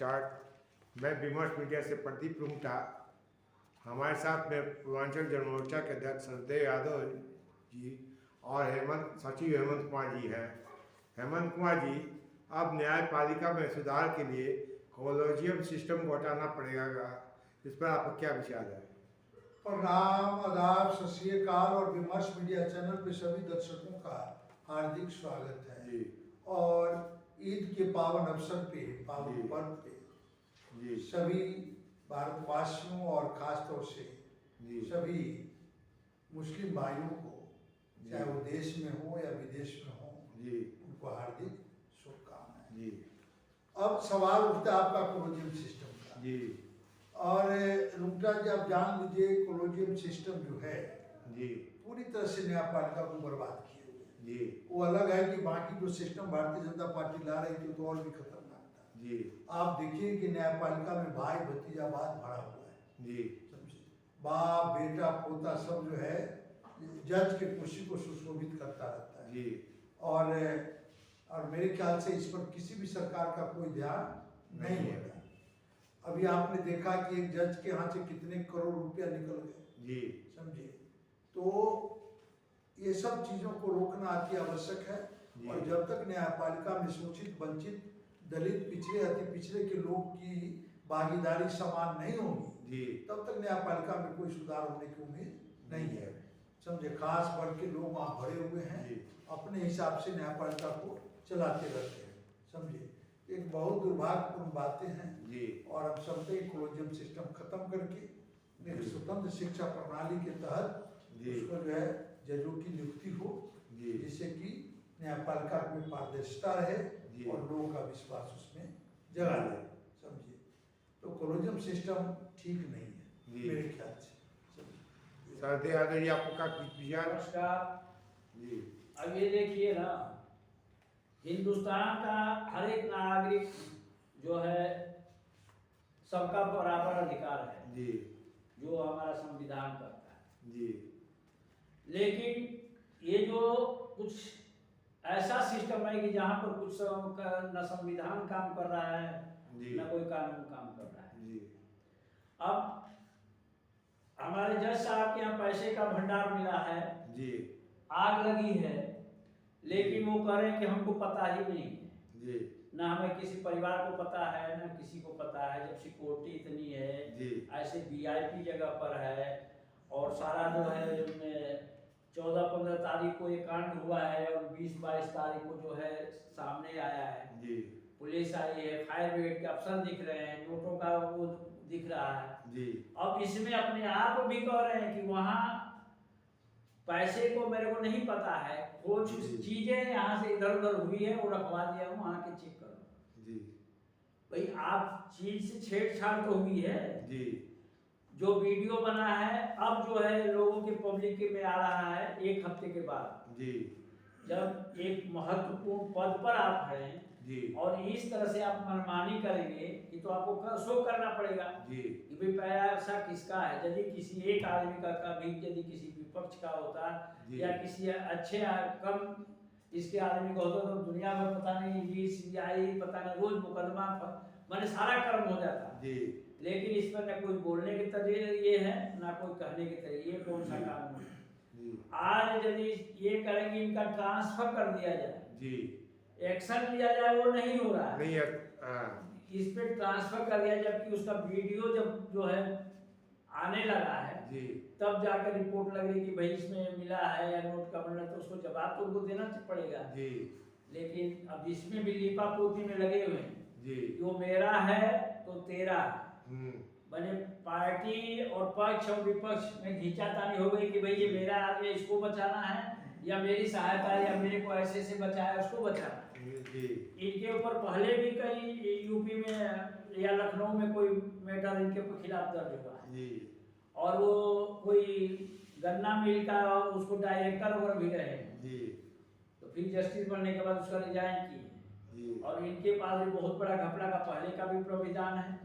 Start. मैं विमर्श media से प्रदीप रुंगटा। हमारे साथ में पूर्वांचल जनमोर्चा के अध्यक्ष संजय यादव जी और सचिव हेमंत कुमार जी हैं। हेमंत कुमार जी, अब न्यायपालिका में सुधार के लिए कॉलेजियम सिस्टम को हटाना पड़ेगा, इस पर आपका क्या विचार है? प्रणाम, आदाब, सत श्री अकाल और विमर्श मीडिया चैनल पे सभी दर्शकों का हार्दिक स्वागत है जी। और ईद के पावन अवसर पे, पावन पर्व पे जी सभी भारतवासियों और खास तौर से जी सभी मुस्लिम भाइयों को, चाहे वो देश में हो या विदेश में हो, जी उनको हार्दिक शुभकामनाएं। जी अब सवाल उठता है आपका कॉलेजियम सिस्टम का। जी और रुंगटा जी, आप जान लीजिए कॉलेजियम सिस्टम जो है जी पूरी तरह से न्यायपालिका को बर्बाद किए हुए हैं। जी वो अलग है कि बाकी जो सिस्टम भारतीय जनता पार्टी ला रही थी तो और भी खतरनाक था। जी आप देखिए कि न्यायपालिका में भाई भतीजावाद भरा हुआ है। जी समझे, बाप बेटा पोता सब जो है जज के कुर्सी को सुशोभित करता रहता है। जी और मेरे ख्याल से इस पर किसी भी सरकार का कोई ध्यान नहीं है। अभी आपने देखा कि एक जज के यहाँ से कितने करोड़ रुपया निकल गए। जी समझे, तो ये सब चीजों को रोकना अति आवश्यक है। और जब तक न्यायपालिका में शोषित, वंचित, दलित, पिछड़े, अति पिछड़े के लोग की भागीदारी समान नहीं होगी जी तब तक न्यायपालिका में कोई सुधार होने की उम्मीद नहीं है। समझे, खास बढ़ के लोग वहाँ भरे हुए हैं, अपने हिसाब से न्यायपालिका को चलाते रहते हैं। समझे, एक बहुत दुर्भाग्यपूर्ण बातें हैं जी और हम सबसे कॉलेजियम सिस्टम खत्म करके एक स्वतंत्र शिक्षा प्रणाली के तहत उसको जो है जजों की नियुक्ति हो, जिससे कि न्यायपालिका में पारदर्शिता रहे और लोगों का विश्वास उसमें जगा रहे। समझिए, तो कॉलेजियम सिस्टम ठीक नहीं है मेरे ख्याल से। संजय यादव जी, आपका विचार? नमस्कार जी। अब ये देखिए ना, हिंदुस्तान का हर एक नागरिक जो है सबका बराबर अधिकार है जी जो हमारा संविधान करता है। जी लेकिन ये जो कुछ ऐसा सिस्टम है कि जहाँ पर कुछ न संविधान काम कर रहा है न कोई कानून काम कर रहा है। जी अब हमारे जज साहब के यहाँ पैसे का भंडार मिला है, जी आग लगी है, लेकिन वो कह रहे हैं कि हमको पता ही नहीं है। जी ना हमें किसी परिवार को पता है ना किसी को पता है। जब सिक्योरिटी इतनी है, ऐसे वीआईपी जगह पर है और सारा जो है 14-15 तारीख को ये कांड हुआ है और 20-22 तारीख को जो है सामने आया है। जी पुलिस आई है, फायर ब्रिगेड के अफसर दिख रहे हैं, नोटों का वो दिख रहा है। जी अब इसमें अपने आप भी कह रहे हैं कि वहाँ पैसे को मेरे को नहीं पता है, कुछ चीजें यहाँ से इधर उधर हुई है, वो रखवा दिया हूँ, वहाँ के चेक करो। जी भाई आप चीज से छेड़छाड़ तो हुई है। जी जो वीडियो बना है अब जो है लोगों के पब्लिक में आ रहा है 1 हफ्ते के बाद। जी जब एक महत्वपूर्ण पद पर आप हैं जी और इस तरह से आप मनमानी करेंगे कि तो आपको शो करना पड़ेगा जी कि भाई पैसा किसका है। यदि किसी एक आदमी का कभी यदि किसी विपक्ष का होता या किसी अच्छे कम इसके आदमी का होता तो दुनिया भर पता नहीं CBI पता नहीं रोज मुकदमा माने सारा कर्म हो जाता। जी लेकिन इस पर न कोई बोलने के तरीके ये है ना कोई कहने के तरीके। ये कौन सा कानून है? आज यदि ये करेंगे इनका ट्रांसफर कर दिया जाए, जी एक्शन लिया जाए, वो नहीं हो रहा है। नहीं है। इस पे ट्रांसफर कर दिया, जबकि उसका वीडियो जब जो है आने लगा है जी तब जाकर रिपोर्ट लग रही कि भाई इसमें मिला है या नोट का बनना, तो उसको जवाब तो उनको देना पड़ेगा। जी लेकिन अब इसमें भी लीपा पोती में लगे हुए हैं जी जो मेरा है तो तेरा बने। पार्टी और पक्ष और विपक्ष में खींचातानी हो गई कि भाई ये मेरा आदमी इसको बचाना है या मेरी सहायता या मेरे को ऐसे से बचाया उसको बचाना है। इनके ऊपर पहले भी कई यूपी में या लखनऊ में कोई मैटर इनके खिलाफ दर्ज हुआ है और वो कोई गन्ना मिल का उसको डायरेक्टर वगैरह भी रहे हैं। तो फिर जस्टिस बनने के बाद उसका रिजाइन किए और इनके पास भी बहुत बड़ा घपला का पहले का भी प्राविधान है।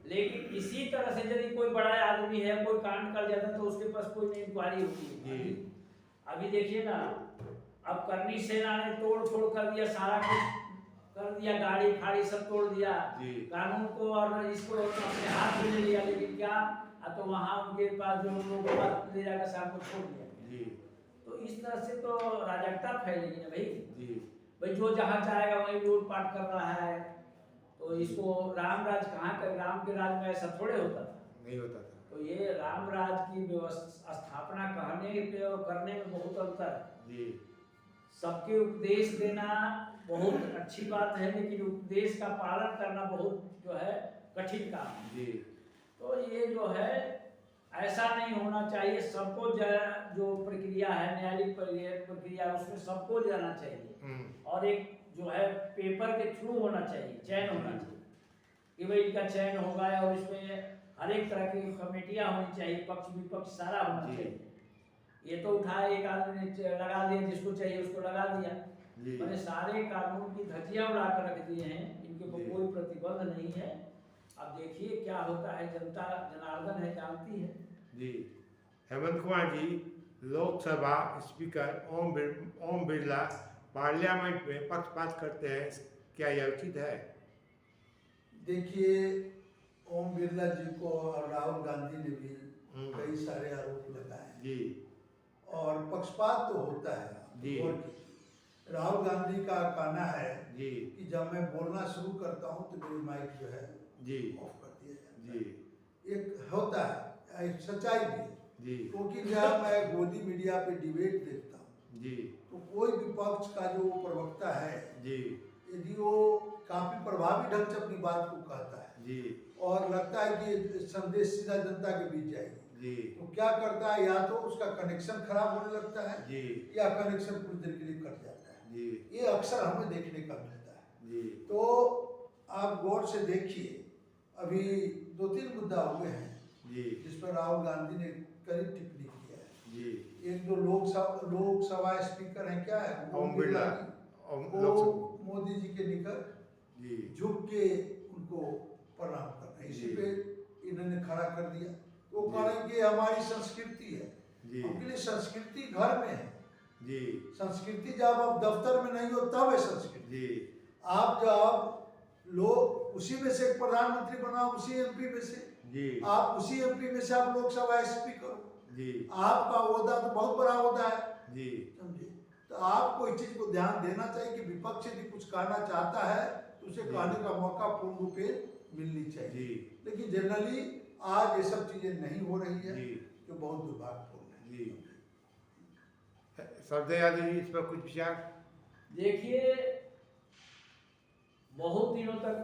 लेकिन इसी तरह से यदि कोई बड़ा आदमी है कोई कांड कर जाता है तो उसके पास कोई इंक्वायरी होती है। अभी देखिए ना, अब करनी सेना ने तोड़ फोड़ कर दिया सारा कुछ कर दिया, गाड़ी फाड़ी सब तोड़ दिया, जी। कानून को और इसको अपने हाथ में ले लिया, लेकिन क्या तो वहाँ उनके पास जो लोग ले जाकर शाम को छोड़ दिया। जी। तो इस तरह से तो अराजकता फैलेगी ना भाई। जी। भाई जो जहाँ चाहेगा वहीं लूटपाट कर रहा है, तो इसको राम राज कहाँ कर, राम के राज में ऐसा थोड़े होता था, नहीं होता था। तो ये राम राज की व्यवस्था स्थापना कहने पे और करने में बहुत अंतर है। जी। सबके उपदेश देना बहुत अच्छी बात है, लेकिन उपदेश का पालन करना बहुत जो है कठिन काम है। जी। तो ये जो है ऐसा नहीं होना चाहिए, सबको जो प्रक्रिया है, न्यायालयिक प्रक्रिया उसमें सबको जाना चाहिए, और एक जो है पेपर के थ्रू होना चाहिए, चयन होना चाहिए कि भाई इनका चयन होगा, और इसमें हर एक तरह की कमेटियां होनी चाहिए, पक्ष विपक्ष सारा होना चाहिए। ये तो उठाए एक आदमी ने लगा दिया, जिसको चाहिए उसको लगा दिया, मैंने सारे कानून की धज्जियां उड़ा कर रख दिए हैं, इनके को कोई प्रतिबंध नहीं है। अब देखिए क्या होता है, जनता जनार्दन है, जानती है। जी। हेमंत कुमार जी, लोकसभा स्पीकर ओम बिरला पार्लियामेंट में पक्षपात करते हैं, क्या यह उचित है? देखिए, ओम बिरला जी को और राहुल गांधी ने भी कई सारे आरोप लगाए हैं जी। और पक्षपात तो होता है जी। राहुल गांधी का कहना है जी कि जब मैं बोलना शुरू करता हूं तो मेरी माइक जो है जी ऑफ कर दिया जाता जी है। एक होता है, एक सच्चाई भी है, जी क्योंकि जब मैं गोदी मीडिया पे डिबेट देखता हूँ जी तो कोई विपक्ष का जो प्रवक्ता है, जी यदि वो काफी प्रभावी ढंग से अपनी बात को कहता है जी और लगता है कि संदेश सीधा जनता के बीच जाएगी, जी तो क्या करता है, या तो उसका कनेक्शन खराब होने लगता है जी या कनेक्शन कुछ देर के लिए कट जाता है। जी ये अक्सर हमें देखने का मिलता है। जी तो आप गौर से देखिए, अभी 2-3 मुद्दा हुए हैं जी जिस पर राहुल गांधी ने कड़ी टिप्पणी किया है। जी एक जो लोकसभा स्पीकर हैं, क्या है, ओम बिरला, वो मोदी जी के निकट जी झुक के उनको प्रणाम करना है, इसी जी। पे इन्होंने खड़ा कर दिया। वो जी। कह रहे हैं कि हमारी संस्कृति है, जी उनके लिए संस्कृति घर में है। जी संस्कृति जब आप दफ्तर में नहीं हो तब है संस्कृति। जी आप जब लोग उसी में से एक प्रधानमंत्री बनाओ, उसी एमपी में से जी आप उसी एमपी में से आप लोकसभा स्पीकर हो, जी आपका ओहदा तो बहुत बड़ा ओहदा है, जी समझे। तो आपको इस चीज को ध्यान देना चाहिए कि विपक्ष यदि कुछ कहना चाहता है तो उसे कहने का मौका पूर्ण रूप से मिलनी चाहिए। जी लेकिन जनरली आज ये सब चीजें नहीं हो रही है, जी जो बहुत दुर्भाग्यपूर्ण है। जी सरदे यादव जी, इस पर कुछ विचार? देखिए, बहुत दिनों तक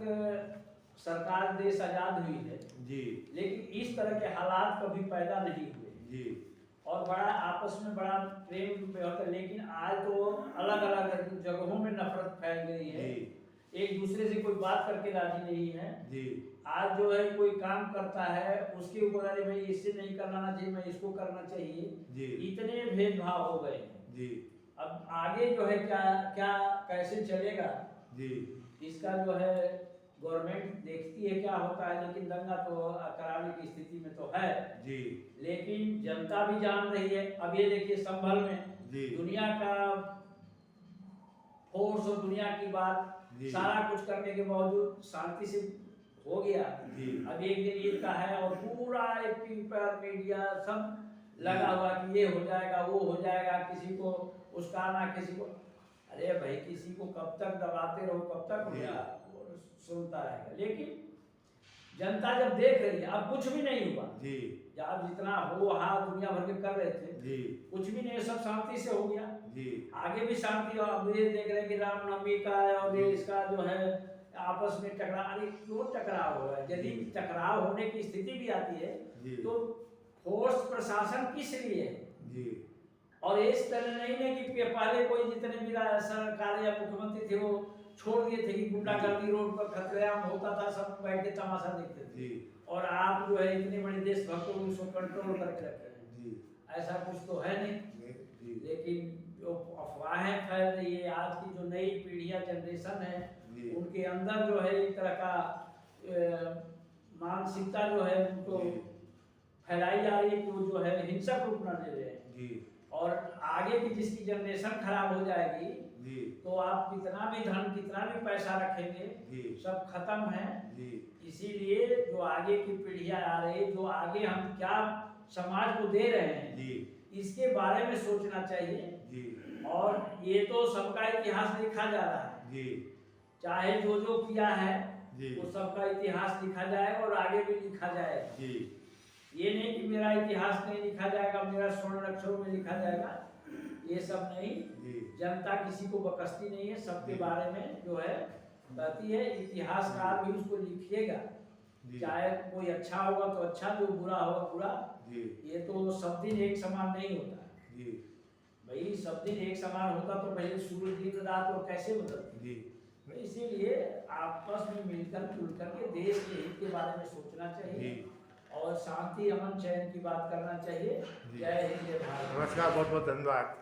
सरकार देश आजाद हुई है, जी लेकिन इस तरह के हालात कभी पैदा नहीं हुए, जी और बड़ा आपस में बड़ा प्रेम होता है। लेकिन आज तो अलग अलग जगहों में नफरत फैल गई है, एक दूसरे से कोई बात करके राजी नहीं है। जी आज जो है कोई काम करता है उसके ऊपर, अरे भाई इससे नहीं करना चाहिए, मैं इसको करना चाहिए, जी इतने भेदभाव हो गए हैं। जी अब आगे जो है क्या क्या कैसे चलेगा, जी इसका जो है गवर्नमेंट देखती है क्या होता है, लेकिन दंगा तो कराने की स्थिति में तो है। जी लेकिन जनता भी जान रही है। अब ये देखिए, संभल में जी दुनिया का फोर्स और दुनिया की बात जी। सारा कुछ करने के बावजूद शांति से हो गया। जी। अब एक दिन ईद का है और पूरा एक पेपर मीडिया सब लगा हुआ कि ये हो जाएगा, वो हो जाएगा, किसी को उसका ना किसी को, अरे भाई किसी को कब तक दबाते रहो, कब तक हो गया सुनता रहेगा। लेकिन जनता जब देख रही है, अब कुछ भी नहीं हुआ जी जब जितना हो हाँ दुनिया भर के कर रहे थे, जी कुछ भी नहीं, सब शांति से हो गया। जी आगे भी शांति, और अब ये देख रहे हैं कि रामनवमी का है और ये इसका जो है आपस में टकराव, अरे क्यों टकराव हो रहा है? यदि टकराव होने की स्थिति भी आती है जी तो फोर्स प्रशासन किस लिए है? जी और इस तरह नहीं है कि पहले कोई जितने भी सरकार या मुख्यमंत्री थे वो छोड़ दिए थे कि गुंडागर्दी रोड पर खतरेआम होता था, सब बैठ के तमाशा देखते थे, जी और आप जो है इतने बड़े देशभक्तों को उसको कंट्रोल करके रखे हैं। जी ऐसा कुछ तो है नहीं। जी लेकिन जो अफवाहें फैल रही है, आज की जो नई पीढ़ियां जनरेशन है जी उनके अंदर जो है एक तरह का मानसिकता जो है उनको फैलाई जा रही है कि वो जो है हिंसक रूप न ले रहे हैं, जी और आगे की जिसकी जनरेशन खराब हो जाएगी जी तो आप कितना भी धन कितना भी पैसा रखेंगे जी सब खत्म है। जी इसीलिए जो आगे की पीढ़ियां आ रही, जो आगे हम क्या समाज को दे रहे हैं, जी इसके बारे में सोचना चाहिए। जी और ये तो सबका इतिहास लिखा जा रहा है, जी चाहे जो जो किया है जी वो सबका इतिहास लिखा जाएगा और आगे भी लिखा जाएगा। जी ये नहीं कि मेरा इतिहास नहीं लिखा जाएगा, मेरा स्वर्ण अक्षरों में लिखा जाएगा, ये सब नहीं। जी जनता किसी को बकसती नहीं है, सबके जी। बारे में जो है कहती है, इतिहासकार भी उसको लिखिएगा, जी चाहे कोई अच्छा होगा तो अच्छा, जो बुरा होगा बुरा। जी ये तो सब दिन एक समान नहीं होता है जी भाई, सब दिन एक समान होता तो पहले सूर्य दिन रात और कैसे बदलता। जी तो इसीलिए आपस में मिलकर जुलकर के देश के हित के बारे में सोचना जी चाहिए और शांति अमन चैन की बात करना चाहिए। जी। जय हिंद जय भारत। नमस्कार, बहुत बहुत धन्यवाद।